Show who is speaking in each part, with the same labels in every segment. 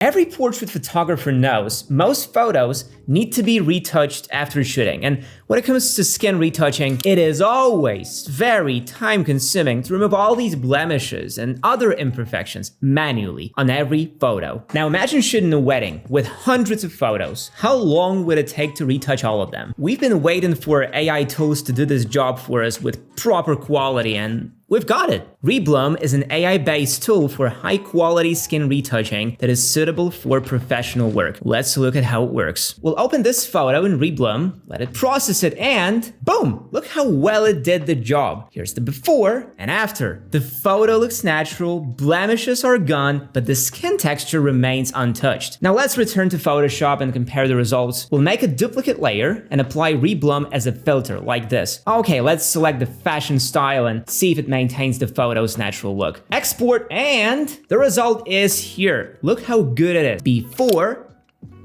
Speaker 1: Every portrait photographer knows most photos need to be retouched after shooting, and when it comes to skin retouching, it is always very time-consuming to remove all these blemishes and other imperfections manually on every photo. Now imagine shooting a wedding with hundreds of photos. How long would it take to retouch all of them? We've been waiting for AI tools to do this job for us with proper quality, and we've got it. Reblum is an AI-based tool for high-quality skin retouching that is suitable for professional work. Let's look at how it works. We'll open this photo in Reblum, let it process it, and boom! Look how well it did the job. Here's the before and after. The photo looks natural, blemishes are gone, but the skin texture remains untouched. Now let's return to Photoshop and compare the results. We'll make a duplicate layer and apply Reblum as a filter, like this. Okay, let's select the fashion style and see if it maintains the photo's natural look. Export, and the result is here. Look how good it is. Before,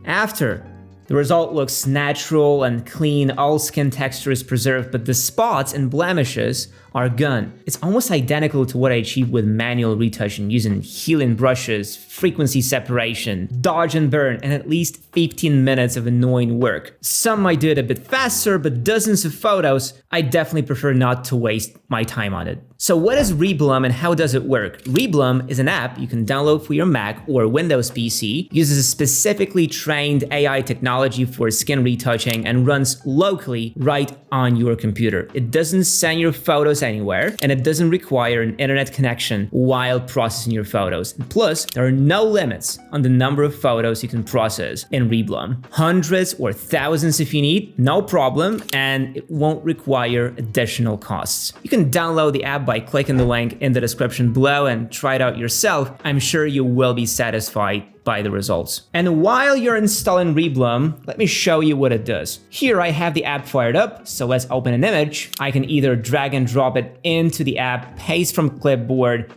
Speaker 1: after. The result looks natural and clean, all skin texture is preserved, but the spots and blemishes are gone. It's almost identical to what I achieved with manual retouching using healing brushes, frequency separation, dodge and burn, and at least 15 minutes of annoying work. Some might do it a bit faster, but dozens of photos, I definitely prefer not to waste my time on it. So what is Reblum and how does it work? Reblum is an app you can download for your Mac or Windows PC, uses a specifically trained AI technology for skin retouching, and runs locally right on your computer. It doesn't send your photos anywhere, and it doesn't require an internet connection while processing your photos. And plus, there are no limits on the number of photos you can process in Reblum. Hundreds or thousands if you need, no problem, and it won't require additional costs. You can download the app by clicking the link in the description below and try it out yourself. I'm sure you will be satisfied by the results. And while you're installing Reblum, let me show you what it does. Here I have the app fired up, so let's open an image. I can either drag and drop it into the app, paste from clipboard,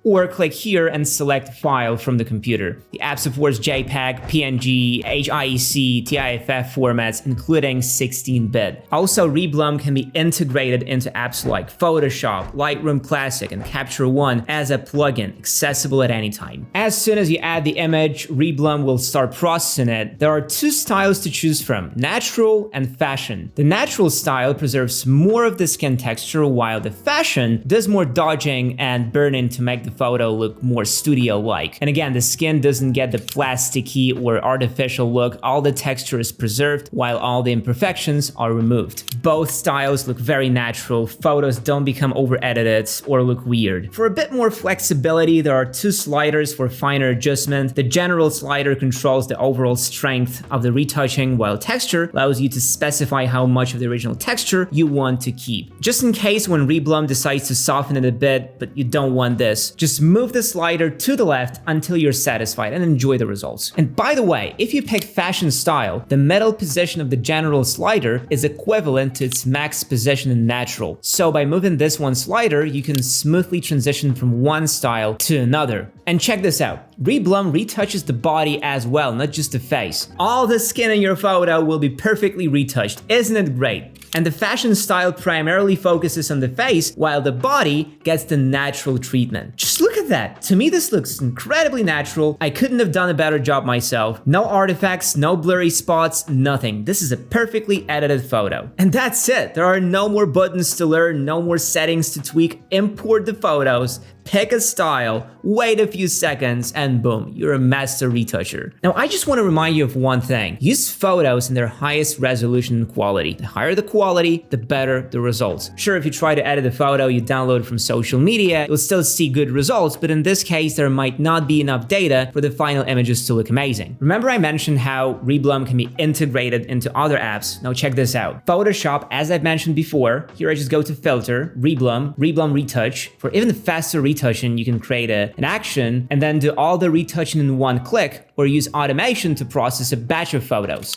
Speaker 1: or click here and select File from the computer. The app supports JPEG, PNG, HEIC, TIFF formats, including 16-bit. Also, Reblum can be integrated into apps like Photoshop, Lightroom Classic, and Capture One as a plugin, accessible at any time. As soon as you add the image, Reblum will start processing it. There are two styles to choose from, natural and fashion. The natural style preserves more of the skin texture, while the fashion does more dodging and burning to make the photo look more studio-like. And again, the skin doesn't get the plasticky or artificial look. All the texture is preserved while all the imperfections are removed. Both styles look very natural. Photos don't become over-edited or look weird. For a bit more flexibility, there are two sliders for finer adjustment. The general slider controls the overall strength of the retouching, while texture allows you to specify how much of the original texture you want to keep. Just in case when Reblum decides to soften it a bit, but you don't want this, just move the slider to the left until you're satisfied and enjoy the results. And by the way, if you pick fashion style, the middle position of the general slider is equivalent to its max position in natural. So by moving this one slider, you can smoothly transition from one style to another. And check this out, Reblum retouches the body as well, not just the face. All the skin in your photo will be perfectly retouched. Isn't it great? And the fashion style primarily focuses on the face, while the body gets the natural treatment. Just look at that. To me, this looks incredibly natural. I couldn't have done a better job myself. No artifacts, no blurry spots, nothing. This is a perfectly edited photo. And that's it. There are no more buttons to learn, no more settings to tweak. Import the photos, pick a style, wait a few seconds, and boom, you're a master retoucher. Now, I just want to remind you of one thing. Use photos in their highest resolution and quality. The higher the quality, the better the results. Sure, if you try to edit a photo you download from social media, you'll still see good results, but in this case, there might not be enough data for the final images to look amazing. Remember I mentioned how Reblum can be integrated into other apps? Now check this out. Photoshop, as I've mentioned before, here I just go to Filter, Reblum Retouch. For even faster retouching, you can create an action and then do all the retouching in one click, or use automation to process a batch of photos.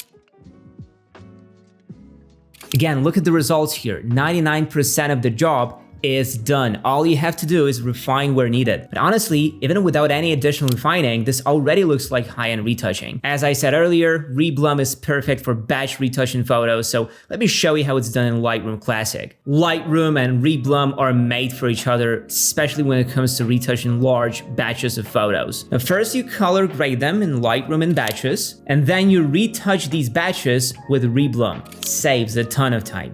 Speaker 1: Again, look at the results here. 99% of the job is done. All you have to do is refine where needed. But honestly, even without any additional refining, this already looks like high-end retouching. As I said earlier, Reblum is perfect for batch retouching photos, so let me show you how it's done in Lightroom Classic. Lightroom and Reblum are made for each other, especially when it comes to retouching large batches of photos. Now, first you color grade them in Lightroom in batches, and then you retouch these batches with Reblum. Saves a ton of time.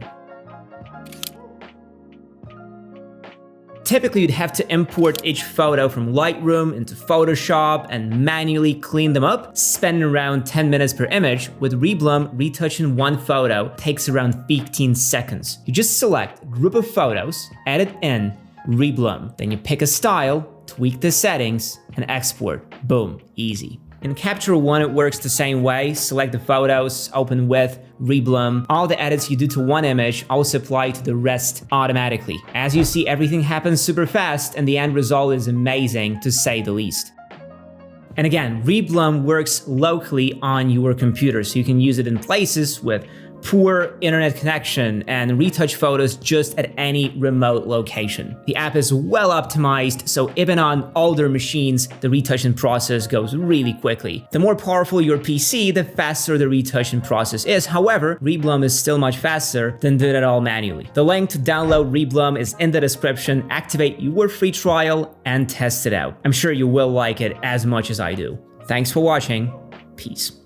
Speaker 1: Typically, you'd have to import each photo from Lightroom into Photoshop and manually clean them up, spending around 10 minutes per image. With Reblum, retouching one photo takes around 15 seconds. You just select a group of photos, edit in, Reblum. Then you pick a style, tweak the settings, and export. Boom, easy. In Capture One, it works the same way. Select the photos, open with, Reblum. All the edits you do to one image also apply to the rest automatically. As you see, everything happens super fast and the end result is amazing, to say the least. And again, Reblum works locally on your computer, so you can use it in places with poor internet connection and retouch photos just at any remote location. The app is well optimized, so even on older machines, the retouching process goes really quickly. The more powerful your PC, the faster the retouching process is. However, Reblum is still much faster than doing it all manually. The link to download Reblum is in the description. Activate your free trial and test it out. I'm sure you will like it as much as I do. Thanks for watching. Peace.